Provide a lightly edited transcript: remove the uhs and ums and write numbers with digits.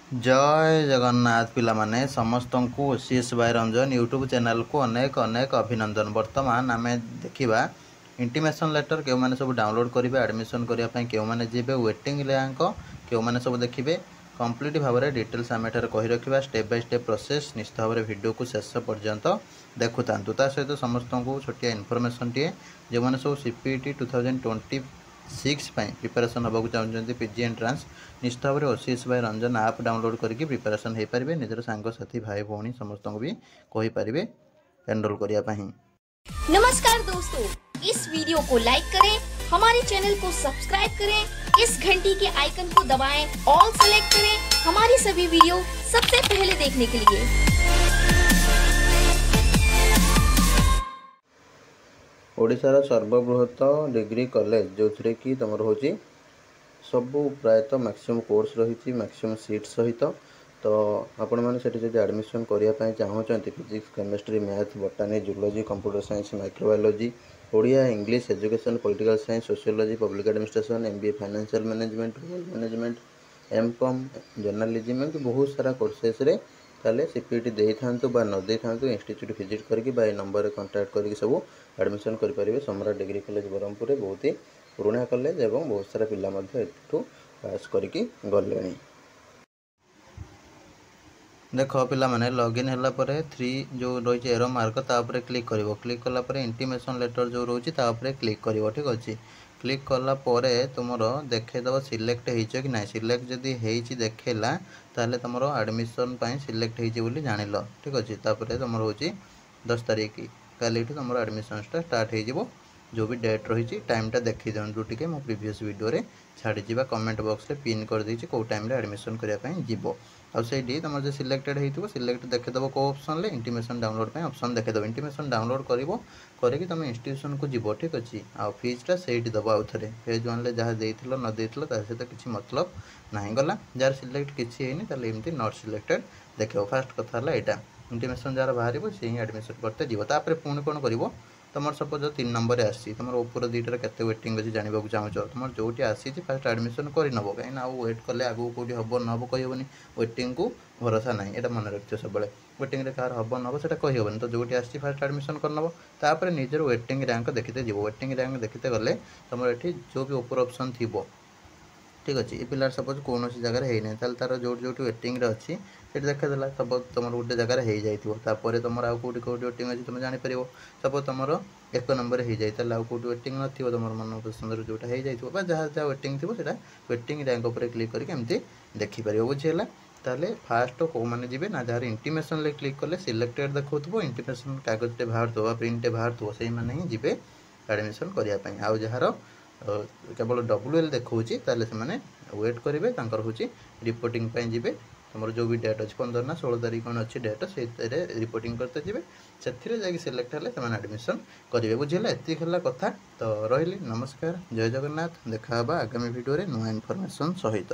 जय जगन्नाथ पिला माने समस्त को OCS by Ranjan YouTube channel को अनेक अनेक अभिनंदन। वर्तमान आम देखा इंटीमेशन लेटर क्यों मैंने सब डाउनलोड करेंगे एडमिशन करने क्यों मैंने जी वेटिंग रैंक क्यों मैंने सब देखिए कंप्लीट भाव में डिटेल्स आम एठार कही रखा स्टेप बाय स्टेप प्रोसेस निश्चित भाव में वीडियो को शेष पर्यंत देखु था सहित समस्त को छोटिया इनफॉरमेशन टे जो मैंने सब सीपीटी 2026 प्रिपेरेसन होगा चाहते पीजी एंट्रांस निश्चित भाव में ओसीएस बाय रंजन आप डाउनलोड करके प्रिपेरेसन हो पारे निजर सांगसाथी भाई भौणी समस्त को भी कहींपारे एनरोल करने। नमस्कार दोस्तों, इस वीडियो को लाइक करें, हमारे चैनल को सब्सक्राइब करें, इस घंटी के आइकन को दबाएं, ऑल सेलेक्ट करें हमारी सभी वीडियो सबसे पहले देखने के लिए। ओडिशार सर्वबृहत डिग्री कॉलेज जो थे कि तुम रोचे सबू प्रायतः मैक्सिमम कोर्स रही मैक्सिमम सीट सहित तो आपण मैंने जब एडमिशन करने चाहते physics chemistry math botany zoology computer science microbiology Odia English education political science sociology public administration MBA financial management management MCom journalism एमती बहुत सारा कोर्सेस रे ताले सीपीटी दे था न दे था इंस्टीट्यूट विजिट करके नंबर कांटेक्ट करके सब एडमिशन करेंगे। सम्राट डिग्री कॉलेज ब्रह्मपुर बहुत ही पुराना कॉलेज और बहुत सारा पिला एठू पास करके गले। देख पिला माने लॉगिन होला परे 3 जो रही एरो मार्क तापर क्लिक करिवो क्लिक कला परे इंटीमेशन लेटर जो रोची तापर क्लिक करिवो ठीक अछि। क्लिक कला परे तुमरो देखेदब सिलेक्ट होइछ कि ना सिलेक्ट जदि हेइछि देखेला ताले तुमरो एडमिशन पई सिलेक्ट होइछि बोली जानिलो ठीक अछि। तापर तुमरो होची 10 तारीख काली तुमरो एडमिशन स्टार्ट हो जो भी डेट रही टाइमटा देखी दिंतु टे मो प्रीवियस वीडियो रे छाड़ी कमेंट बॉक्स रे पिन कर देछि को टाइम रे एडमिशन करने जीवो आ से तुम जो सिलेक्टेड हो सिलेक्ट देखेदेव को ऑप्शन ले इंटीमेशन डाउनलोड पे ऑप्शन देखेदेव इंटीमेशन डाउनलोड करके तुम इंस्टीट्यूशन को जीव ठीक अच्छे आ फीसटा से दब आउ थे फेज 1 जहाँ देथिलो न देथिलो ता सहित किसी मतलब नहीं गला जार सिलेक्ट किसी है एमती नॉट सिलेक्टेड देख फास्ट कथा यहाँ इंटीमेशन जार बाहर से ही एडमिशन करते जीव तापर पुणी कौन कर तुम सपोज 3 नंबर आसी तुम ऊपर दुईटार के वेटिंग अच्छी जानवा चाहो तुम जो आसी फास्ट एडमिशन करनब कहीं वेट कले आगू कौटी हम न हम कहनी वेटिंग को भरोसा ना यहाँ मन रखिए सब वेटिंग कार हम न हम कहीहबनी तो जो आसी फास्ट एडमिशन करनब तापर निजर वेटिंग रैंक देखते जीव वेटिंग रैंक देखते गले तुम ये जो भी ऊपर ऑप्शन थी ठीक अच्छे ये पिलार सपोज कौन जगह है तार जो जो वेटिंग अच्छी से देखेदेला सपोज तुम गोटे जगह हो जापर तुम आउ कौटी कौटी वेटिंग अच्छी तुम जापर सपोज तुम 1 नंबर हो जाए आउ कौटी वेटिंग न तुम मन पसंद जोटा हो जाए जहाँ जहाँ वेटिंग थी से वेटिंग रैंक उपर क्लिक करके एमती देखिपर बुझीगला। ताले फास्ट को मैंने जी ना जहाँ इंटीमेशन ले क्लिक कले सिलेक्टेड देखो इंटीमेशन कागज बाहर प्रिंटे बाहर से मैंने ही जी एडमिशन करने आउ जार केवल WL देखा से वेट करेंगे हूँ रिपोर्टिंग जी तुम जो भी डेट अच्छे 15 ना 16 तारीख कौन अच्छी डेट से रिपोर्टिंग करते जी से सिलेक्ट हेल्ले एडमिशन करेंगे बुझेगा एतिक कथा तो रही नमस्कार जय जगन्नाथ देखा आगामी वीडियो नुआ इनफॉरमेशन सहित।